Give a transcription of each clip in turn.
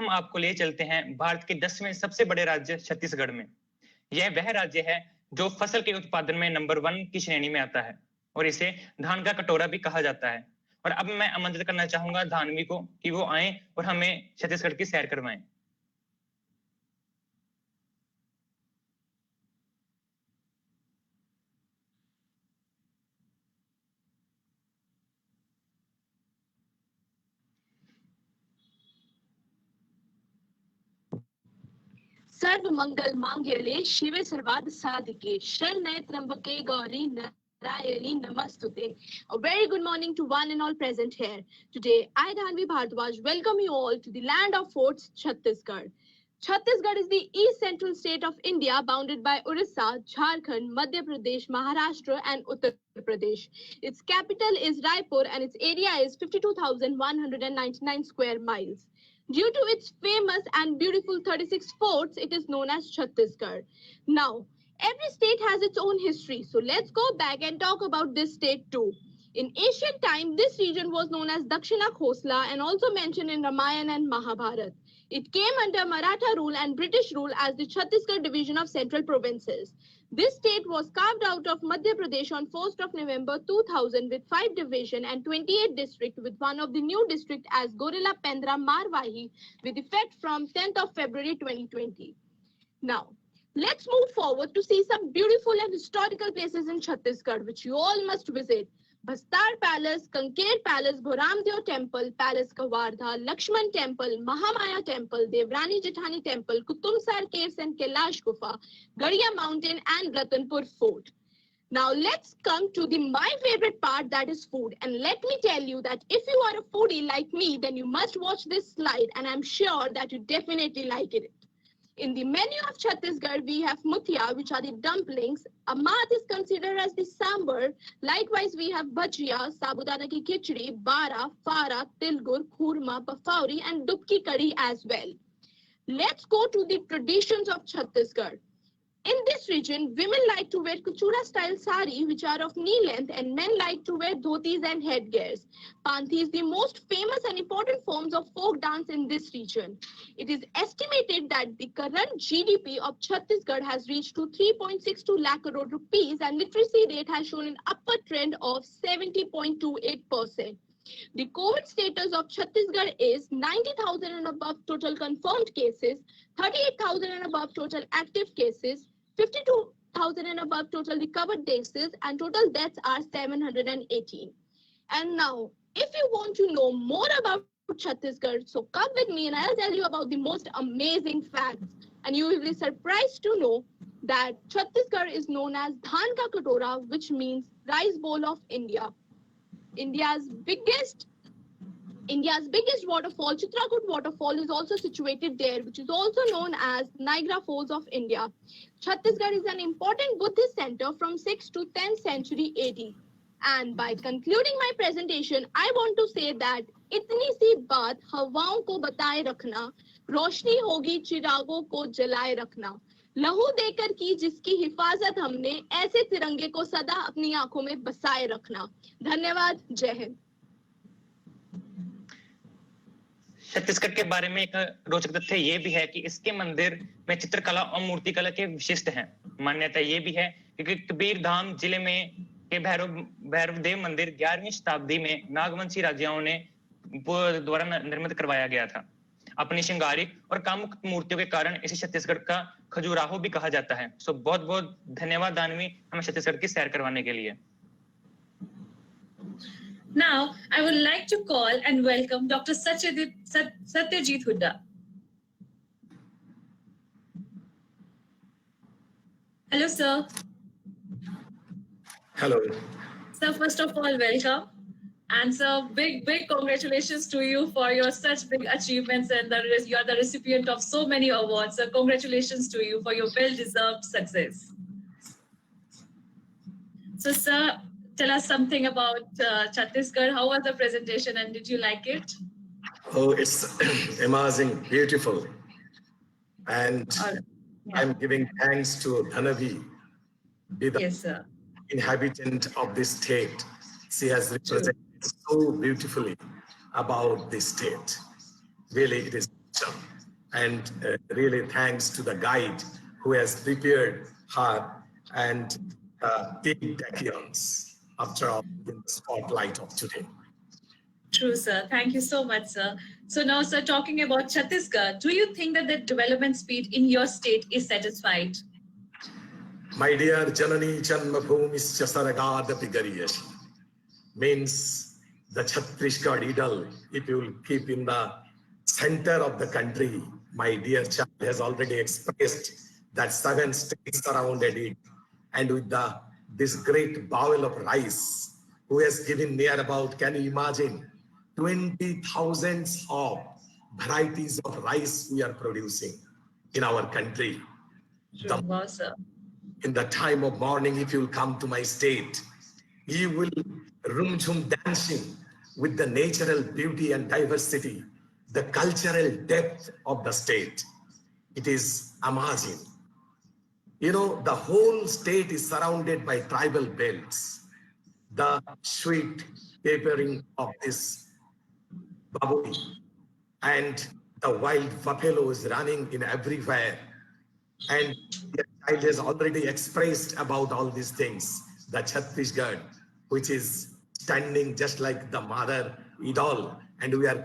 हम आपको ले चलते हैं भारत के 10वें सबसे बड़े राज्य छत्तीसगढ़ में। यह वह राज्य है जो फसल के उत्पादन में नंबर 1 की श्रेणी में आता है और इसे धान का कटोरा भी कहा जाता है। और अब मैं आमंत्रित करना चाहूंगा धानवी को कि वो आए और हमें छत्तीसगढ़ की सैर करवाएं। सर्व मंगल मांगल्ये शिवे सर्वार्थ साधिके शरण्ये त्र्यंबके Gauri Narayani Namastute. A very good morning to one and all present here. Today, I, Dhanvi Bhardwaj, welcome you all to the land of forts, Chhattisgarh. Chhattisgarh is the east central state of India bounded by Orissa, Jharkhand, Madhya Pradesh, Maharashtra and Uttar Pradesh. Its capital is Raipur and its area is 52,199 square miles. Due to its famous and beautiful 36 forts, it is known as Chhattisgarh. Now, every state has its own history, so let's go back and talk about this state too. In ancient time, this region was known as Dakshina Khosla and also mentioned in Ramayana and Mahabharata. It came under Maratha rule and British rule as the Chhattisgarh division of central provinces. This state was carved out of Madhya Pradesh on 1st of November 2000 with 5 divisions and 28 districts, with one of the new district as Gorilla Pendra Marwahi with effect from 10th of February 2020. Now, let's move forward to see some beautiful and historical places in Chhattisgarh which you all must visit. Bastar Palace, Kanker Palace, Bhoramdev Temple, Palace Kawardha, Lakshman Temple, Mahamaya Temple, Devrani Jethani Temple, Kutumsar Caves and Kailash Gufa, Garhia Mountain and Ratanpur Fort. Now let's come to my favorite part, that is food. And let me tell you that if you are a foodie like me, then you must watch this slide and I'm sure that you definitely like it. In the menu of Chhattisgarh, we have muthia, which are the dumplings. Amat is considered as the sambar. Likewise, we have bhajia, sabudana ki khichdi, bara, fara, tilgur, khurma, pafauri, and dubki curry as well. Let's go to the traditions of Chhattisgarh. In this region, women like to wear Kuchura style sari, which are of knee length, and men like to wear dhotis and headgears. Panthi is the most famous and important forms of folk dance in this region. It is estimated that the current GDP of Chhattisgarh has reached to 3.62 lakh crore rupees, and literacy rate has shown an upward trend of 70.28%. The COVID status of Chhattisgarh is 90,000 and above total confirmed cases, 38,000 and above total active cases, 52,000 and above total recovered cases, and total deaths are 718. And now, if you want to know more about Chhattisgarh, so come with me and I'll tell you about the most amazing facts. And you will be surprised to know that Chhattisgarh is known as Dhan Ka Katora, which means rice bowl of India. India's biggest waterfall, Chitrakoot waterfall, is also situated there, which is also known as Niagara Falls of India. Chhattisgarh is an important Buddhist center from 6th to 10th century AD. And by concluding my presentation, I want to say that itni si baat हवाओं को बताए रखना, रोशनी होगी चिरागों को जलाए रखना, लहू देकर की जिसकी हिफाजत हमने, ऐसे तिरंगे को सदा अपनी आंखों में बसाए रखना। धन्यवाद। जय हिंद। छत्तीसगढ़ के बारे में एक रोचक तथ्य ये भी है कि इसके मंदिर में चित्रकला और मूर्तिकला के विशिष्ट हैं। मान्यता ये भी है कि कबीर धाम जिले में के भैरवदेव मंदिर 11वीं शताब्दी में नागवंशी राजाओं ने द्वारा निर्मित करवाया गया था। अपनी श्रृंगारिक और कामुक मूर्तियों के कारण इसे छत्तीसगढ़ का खजुराहो भी कहा जाता है। सो बहुत बहुत धन्यवाद दानवी, हमें छत्तीसगढ़ की सैर करवाने के लिए। Now, I would like to call and welcome Dr. Satyajit Hooda. Hello, sir. Hello. Sir, first of all, welcome. And sir, big congratulations to you for your such big achievements, and you are the recipient of so many awards. So congratulations to you for your well-deserved success. So, sir, tell us something about Chhattisgarh. How was the presentation and did you like it? Oh, it's amazing, beautiful. And yeah. I'm giving thanks to Dhanavi, the inhabitant of this state. She has represented so beautifully about this state. Really, it is awesome. And really thanks to the guide who has prepared her and team Tachyons after all in the spotlight of today. True, sir. Thank you so much, sir. So now, sir, talking about Chhattisgarh, do you think that the development speed in your state is satisfied? My dear Janani Janmabhumischa Saragadapi Gariyashi means the Chhattisgarh idol, if you will keep in the center of the country, my dear child has already expressed that 7 states surrounded it. And with this great bowl of rice, who has given near about, can you imagine, 20,000 of varieties of rice we are producing in our country. True, wow, sir. In the time of morning, if you will come to my state, you will rum-jhum dancing with the natural beauty and diversity, the cultural depth of the state. It is amazing. You know, the whole state is surrounded by tribal belts. The sweet capering of this babui and the wild buffalo is running in everywhere. And the child has already expressed about all these things. The Chhattisgarh, which is standing just like the mother idol, and we are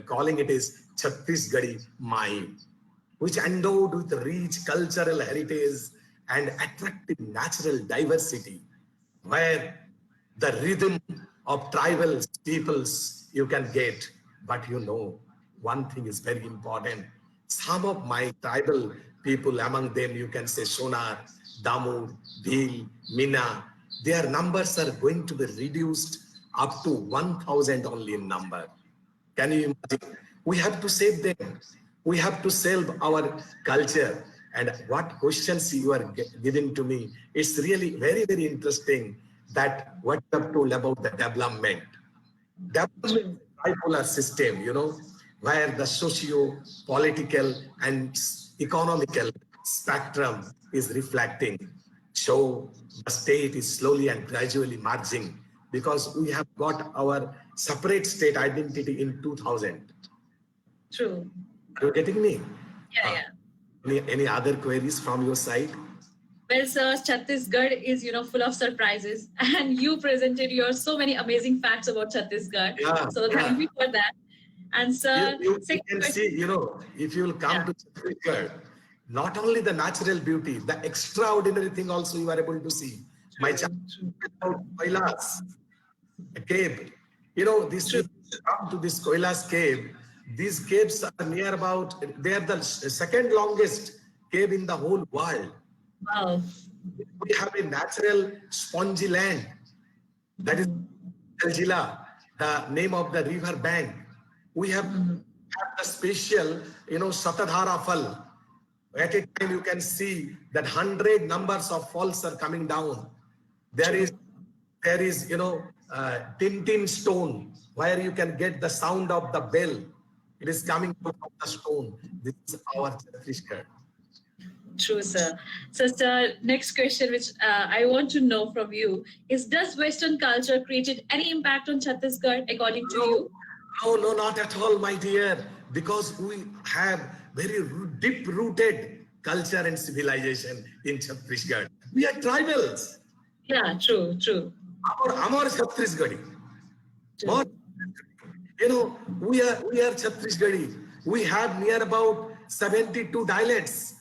calling it as Chhattisgarhi Mai, which endowed with rich cultural heritage and attractive natural diversity, where the rhythm of tribal peoples you can get. But you know, one thing is very important. Some of my tribal people, among them you can say Sonar, Damur, Bhil, Mina, their numbers are going to be reduced up to 1,000 only in number. Can you imagine? We have to save them. We have to save our culture. And what questions you are giving to me, it's really very, very interesting that what you have told about the development. Development is a bipolar system, you know, where the socio-political and economical spectrum is reflecting. So the state is slowly and gradually merging because we have got our separate state identity in 2000. True. Are you getting me? Yeah, yeah. Any other queries from your side? Well, sir, Chhattisgarh is, full of surprises, and you presented so many amazing facts about Chhattisgarh. Yeah, so thank you for that. And sir, you can see, if you will come to Chhattisgarh, not only the natural beauty, the extraordinary thing also you are able to see. My child about Kailas, a cave. This come to this Kailas cave. These caves are near about, they are the second longest cave in the whole world. Wow. We have a natural spongy land. That is Aljila, the name of the river bank. We have the special, Satadhara Fal. At a time you can see that 100 numbers of falls are coming down. There is Tintin stone, where you can get the sound of the bell. It is coming out of the stone. This is our Chhattisgarh. True, sir. So, sir, next question, which I want to know from you is: does Western culture created any impact on Chhattisgarh, according to you? No, not at all, my dear. Because we have very deep-rooted culture and civilization in Chhattisgarh. We are tribals. Yeah, true. Amar Chhattisgarhi. We are Chhattisgarhi. We have near about 72 dialects.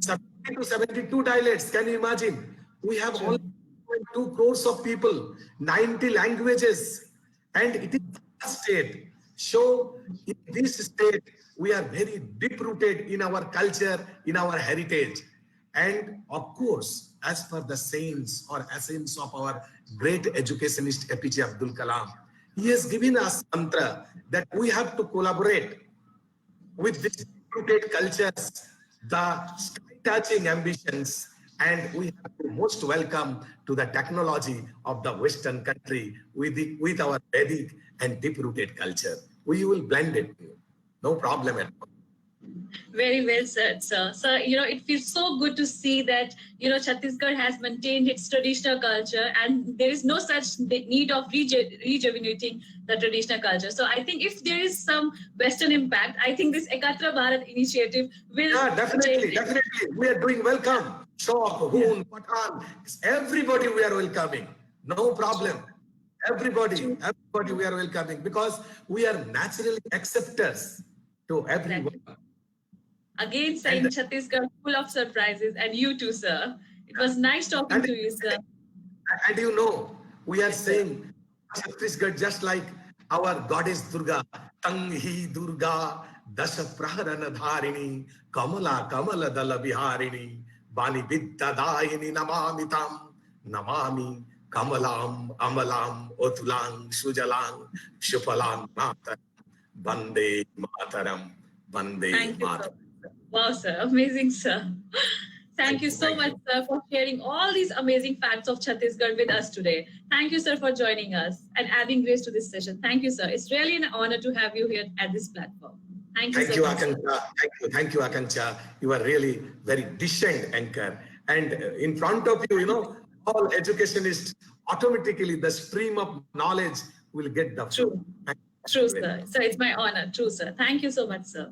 70 to 72 dialects. Can you imagine? We have only 2 crores of people, 90 languages, and it is a state. So in this state, we are very deep-rooted in our culture, in our heritage. And of course, as per the sayings or essence of our great educationist APJ Abdul Kalam, he has given us mantra that we have to collaborate with these deep-rooted cultures, the sky-touching ambitions, and we have to most welcome to the technology of the Western country with our Vedic and deep-rooted culture. We will blend it. No problem at all. Very well said, sir. So, it feels so good to see that, Chhattisgarh has maintained its traditional culture and there is no such need of rejuvenating the traditional culture. So I think if there is some Western impact, I think this Ekatra Bharat initiative will... Yeah, definitely. We are doing welcome. Shok, Hoon, Pathan, everybody we are welcoming. No problem. Everybody we are welcoming because we are naturally acceptors to everyone. Exactly. Again, saying Chhattisgarh full of surprises, and you too, sir. It was nice talking to you, sir. And we are saying Chhattisgarh just like our goddess Durga, Tanghi Durga, Dasha Praharana Dharini, Kamala Kamala Dala Biharini, Bani Vidya Daini Namamitam, Namami, Kamalam, Amalam, Otulang, Sujalang, Shupalang, Mataram, Bande Mataram, Bande Mataram. Wow, sir. Amazing, sir. Thank you so much, sir, for sharing all these amazing facts of Chhattisgarh with us today. Thank you, sir, for joining us and adding grace to this session. Thank you, sir. It's really an honor to have you here at this platform. Thank you, Akanksha. Thank you, Akanksha. You are really very decent anchor. And in front of you, all educationists, automatically the stream of knowledge will get the True, sir. So it's my honor. True, sir. Thank you so much, sir.